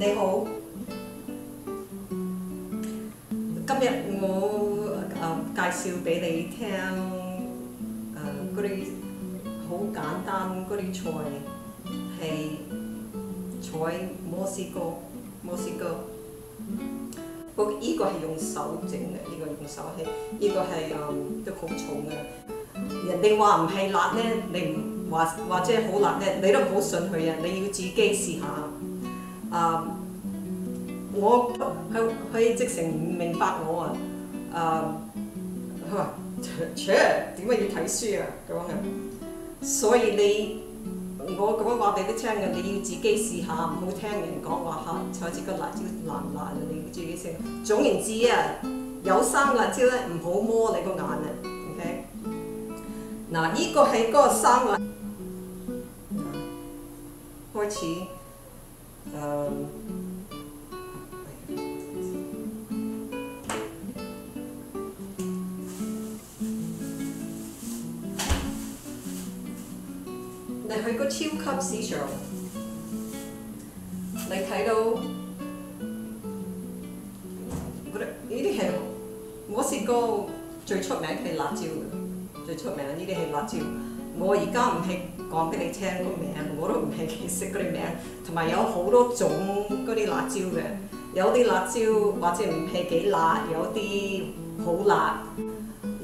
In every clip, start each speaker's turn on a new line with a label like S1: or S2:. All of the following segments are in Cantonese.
S1: 你好，今日我介紹俾你聽嗰啲好簡單嗰啲菜係菜墨西哥。不過依個係用手整嘅，呢個用手係呢個係都好重嘅。人哋話唔係辣咧，你唔話或者好辣咧，你都唔好信佢啊！你要自己試下。我佢直情唔明白我啊！佢話：點解要睇書啊？咁樣所以我咁樣話俾你聽嘅，你要自己試下，唔好聽人講話嚇，採住個辣椒辣唔辣啊！你要自己食。總言之啊，有生辣椒咧，唔好摸你個眼啊 ！OK， 嗱，呢個係嗰個生辣，開始你去個超級市場，你睇到呢啲係墨西哥最出名嘅辣椒嘅，最出名呢啲係辣椒。我而家唔係講俾你聽個名，我都唔係幾識嗰啲名，同埋有好多種嗰啲辣椒嘅，有啲辣椒或者唔係幾辣，有啲好辣。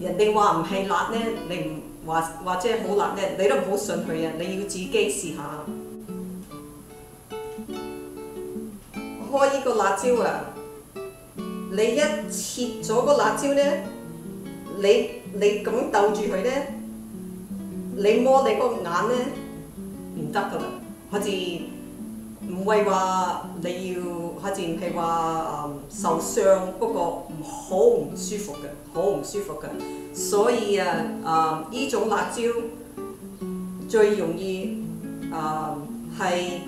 S1: 人哋話唔係辣咧，你唔或者好辣咧，你都唔好信佢啊！你要自己試下。開呢個辣椒啊，你一切咗個辣椒咧，你咁逗住佢咧，你摸你個眼咧唔得噶啦，好似唔係話你要，好似唔係話受傷，不過好唔舒服嘅，好唔舒服嘅。所以呢種辣椒最容易係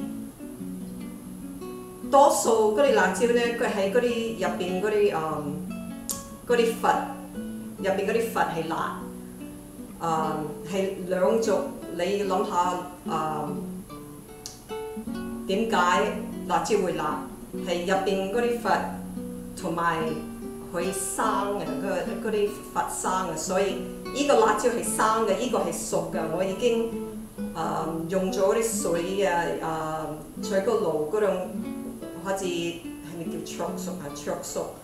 S1: 多數嗰啲辣椒咧，佢喺嗰啲入邊嗰啲核入邊嗰啲核係辣，係兩種。你要諗下點解辣椒會辣？係入邊嗰啲核同埋佢生嘅嗰啲核生嘅，所以呢個辣椒係生嘅，呢個係熟嘅。我已經用咗啲水在個爐嗰度，好似係咪叫灼熟啊？灼熟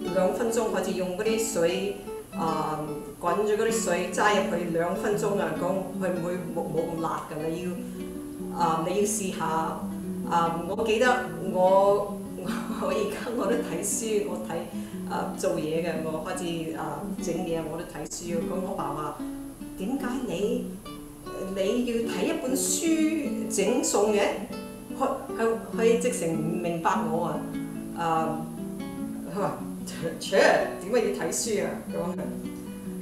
S1: 2分鐘，好似用嗰啲水滾咗嗰啲水揸入去2分鐘啊，講佢唔會冇咁辣㗎。你要試下。我記得我而家我都睇書，我睇做嘢嘅，我開始整嘢我都睇書。咁我爸話：點解你要睇一本書整餸嘅？佢直情唔明白我啊！佢話：點解要睇書啊？咁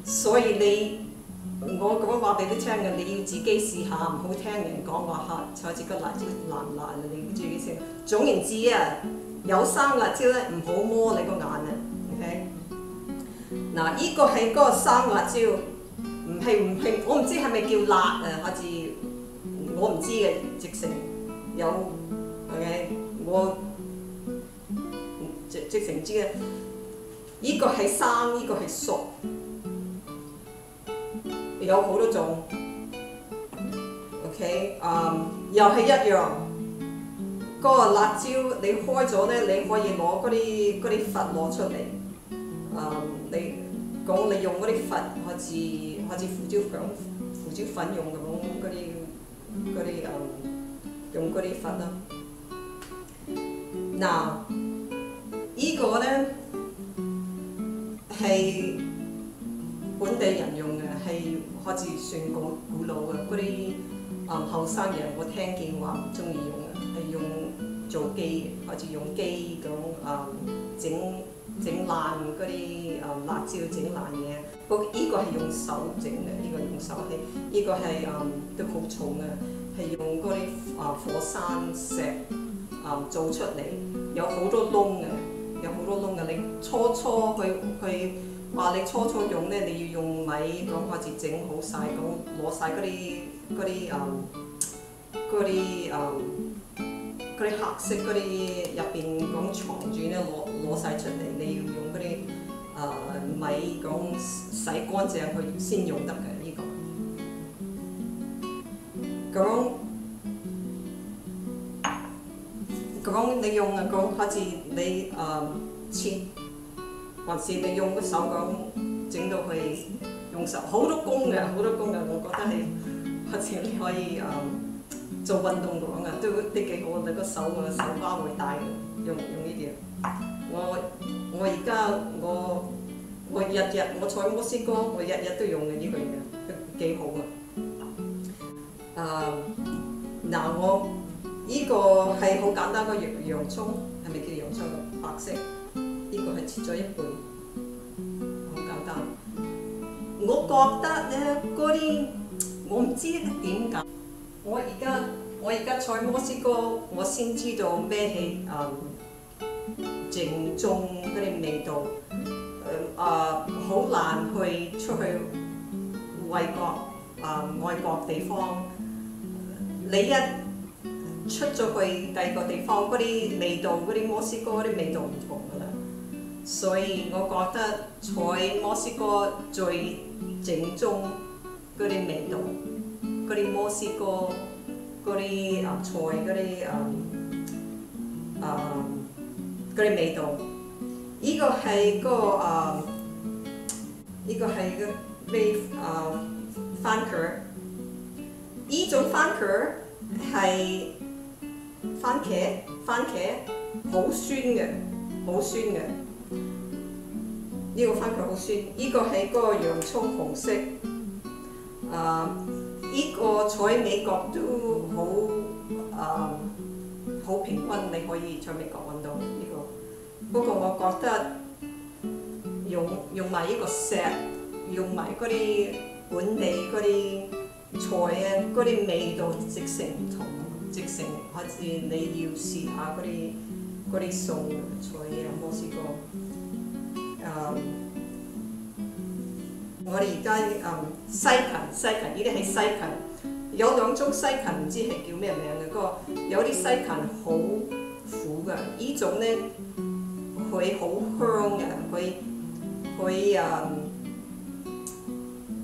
S1: 所以我咁樣話俾你聽嘅，你要自己試下，唔好聽人講話嚇，採住個辣椒辣唔辣啊！你要自己食。總言之啊，有生辣椒咧，唔好摸你個眼啊 ！OK， 嗱，呢個係嗰個生辣椒，唔係，我唔知係咪叫辣啊？好似我唔知嘅，直情有 OK， 我直情知嘅。呢個係生，呢個係熟。有好多種 ，OK， 又係一樣。嗰個辣椒你開咗咧，你可以攞嗰啲核攞出嚟。你用嗰啲核，好似胡椒粉用咁嗰啲用嗰啲核啦。嗱，呢個咧係本地人用嘅，係好似算古老嘅嗰啲後生人，我聽見話唔中意用嘅，係用做機嘅，好似用機咁整爛嗰啲辣椒，整爛嘢。不過呢個係用手整嘅，呢個用手係呢個係都好重嘅，係用嗰啲火山石做出嚟，有好多窿嘅，你初去。話你初用咧，你要用米咁開始整好晒，咁攞晒嗰啲嗰啲黑色嗰啲入邊講藏住咧攞晒出嚟，你要用嗰啲米講洗乾淨佢先用得嘅呢個。講你用啊講好似你切，還是你用個手講整到佢用手好多工嘅，我覺得係好似你可以做運動講啊，都幾好，你個手瓜會大嘅，用呢啲啊。我而家我日日我在墨西哥，我日日都用嘅呢個嘢，幾好啊。我呢個係好簡單個洋葱，係咪叫洋葱嘅白色？呢個係切咗一半，好簡單。我覺得咧嗰啲我唔知點解，我而家在墨西哥，我先知道咩係正宗嗰啲味道。好難去出去外國地方，你一出咗去第二個地方，嗰啲味道，嗰啲墨西哥嗰啲味道唔同㗎啦。所以我覺得在墨西哥最正宗嗰啲味道，嗰啲墨西哥嗰啲菜嗰啲味道，呢個係番茄，呢種番茄係番茄好酸嘅，呢個番茄好酸。呢個係嗰個洋葱紅色，呢個在美國都好平均，你可以在美國揾到呢個。不過我覺得用埋呢個石，用埋嗰啲本地嗰啲菜啊，嗰啲味道直成唔同，直成好似你要試下嗰啲餸菜啊，墨西哥。我哋而家西芹呢啲係西芹，有兩種西芹唔知係叫咩名嘅，有啲西芹好苦嘅，呢種咧佢好香嘅，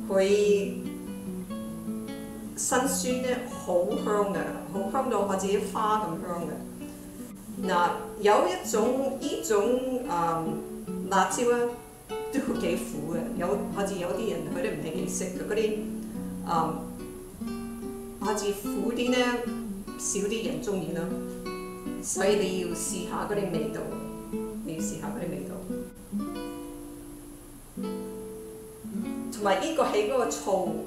S1: 佢辛酸咧好香嘅，好香到好似啲花咁香嘅。有一種呢種辣椒咧都幾苦嘅，好似有啲人佢都唔係幾識嘅嗰啲好似苦啲咧，少啲人中意咯。所以你要試下嗰啲味道，同埋呢個係嗰個醋，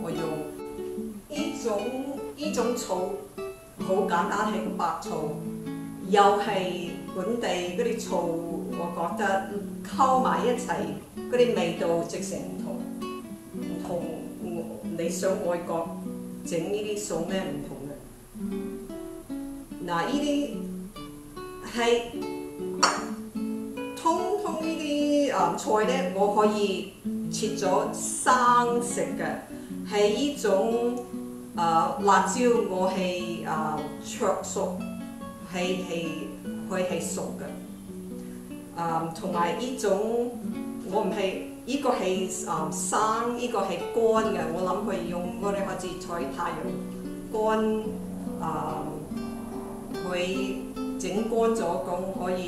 S1: 我用呢種醋好簡單，係個白醋，又係本地嗰啲醋，我覺得溝埋一齊嗰啲味道直成唔同。你上外國整呢啲餸咧唔同嘅。呢啲係通呢啲菜咧，我可以切咗生食嘅。係呢種辣椒，我係灼熟，佢係熟嘅。同埋呢種我唔係。呢個係生，呢個係乾嘅。我諗佢用嗰啲好似採太陽乾，佢整乾咗咁可以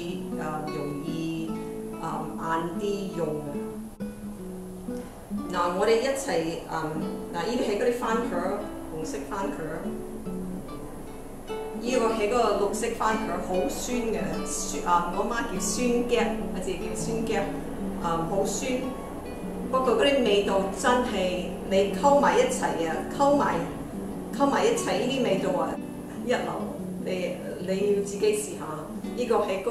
S1: 容易晏啲用。我哋一齊呢啲係嗰啲番茄，紅色番茄。呢個係嗰個綠色番茄，好酸嘅。我媽叫酸夾，我自己叫酸夾，好酸。不過嗰啲味道真係你溝埋一齊啊，溝埋一齊呢啲味道啊一流，你要自己試下。呢個係嗰個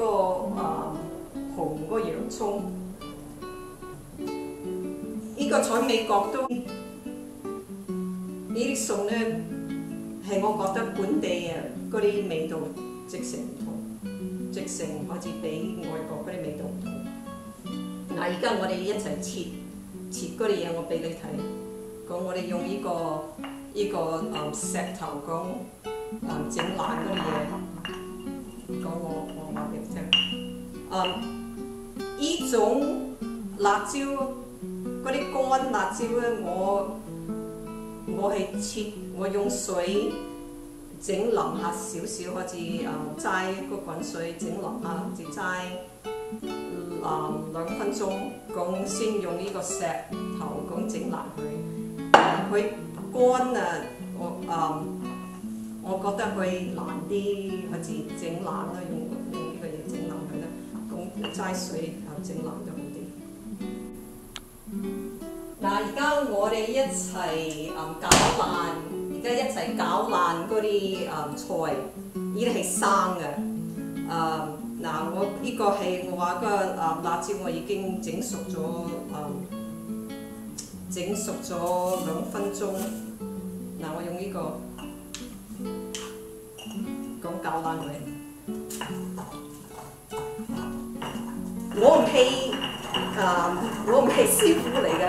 S1: 紅嗰個洋葱，呢個喺美國都呢啲餸咧係我覺得本地嗰啲味道直成唔同，直成好似比外國嗰啲味道唔同。而家我哋一齊切嗰啲嘢，我俾你睇。講我哋用呢個石頭講整爛嗰啲嘢，講我話俾你聽。依種辣椒嗰啲乾辣椒咧，我係切，我用水整腍下少少，好似齋個滾水整腍下，好似齋2分鐘，咁先用呢個石頭咁整爛佢。佢乾啊，我覺得佢爛啲，好似整爛啦，用呢個嘢整爛佢啦。咁齋水整爛就好啲。嗱，而家我哋一齊攪爛，而家一齊攪爛嗰啲菜，呢啲係生嘅。嗱，我呢個係我話個辣椒，我已經整熟咗2分鐘。嗱，我用呢個咁攪爛佢。我唔係師傅嚟嘅，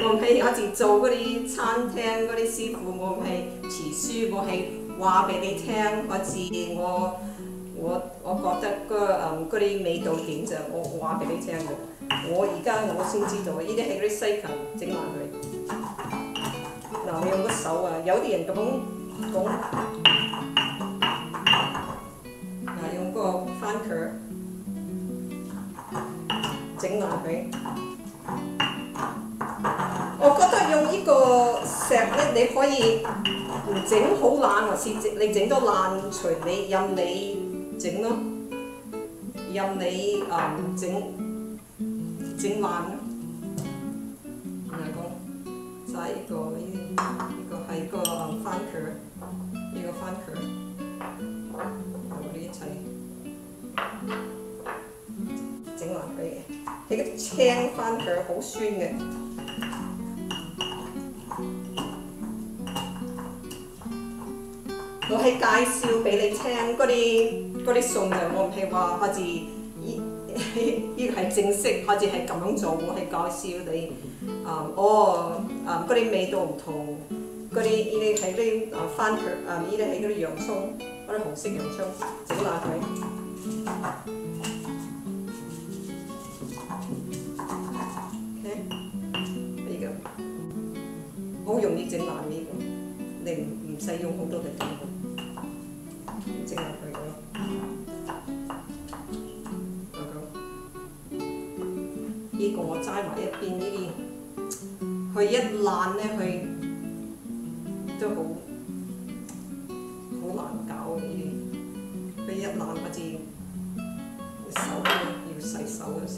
S1: 我唔係好似做嗰啲餐廳嗰啲師傅，我唔係廚師，我係話俾你聽，好似我覺得嗰啲味道點就我話俾你聽嘅。我而家先知道，呢啲係嗰啲西芹整爛佢。嗱，我用個手啊，有啲人咁，嗱，用個番茄整爛佢。我覺得用呢個石咧，你可以整好爛，或是你整到爛，隨你任你整咯，任你整爛咯。然後講齋呢個係個番茄，呢個番茄，我哋一齊整爛佢嘅。呢個青番茄好酸嘅。我係介紹俾你聽嗰啲餸嘅，我唔係話好似呢個係正式，好似係咁樣做，我係介紹你嗰啲味道唔同，嗰啲呢啲係啲番茄，呢啲係嗰啲洋葱，嗰啲紅色洋葱，整爛佢。OK， 呢個好容易整爛呢個，你唔使用好多嘅料。整爛佢咯，呢個我齋埋一邊，呢啲佢一爛咧，佢都好難搞呢啲，佢一爛好似手要洗手就成。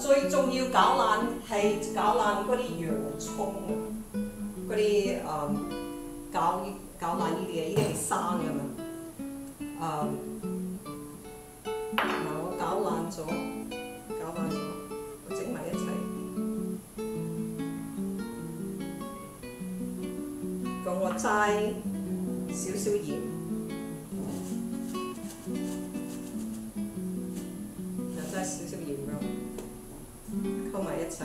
S1: 最重要攪爛係攪爛嗰啲洋葱啊，嗰啲攪爛呢啲嘢，呢啲係生㗎嘛。嗱，我攪爛咗，我整埋一齊。咁我齋少少鹽，又齋少少鹽咯。溝埋一齊，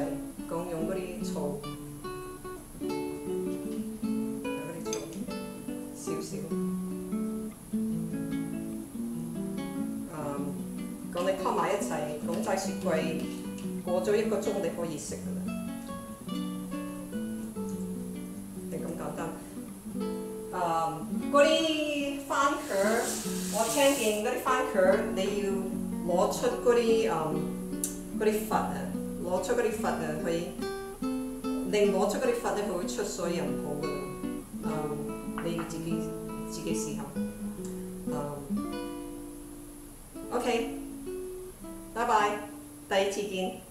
S1: 咁用嗰啲醋，嗰啲醋少少，咁你溝埋一齊，咁擠雪櫃，過咗1個鐘你可以食㗎啦，係咁簡單。嗰啲番茄，我聽見嗰啲番茄你要攞出嗰啲核啊。攞出嗰啲核啊，你攞出嗰啲核咧，佢會出水又唔好噶啦。你要自己試下。OK，拜拜，第2次見。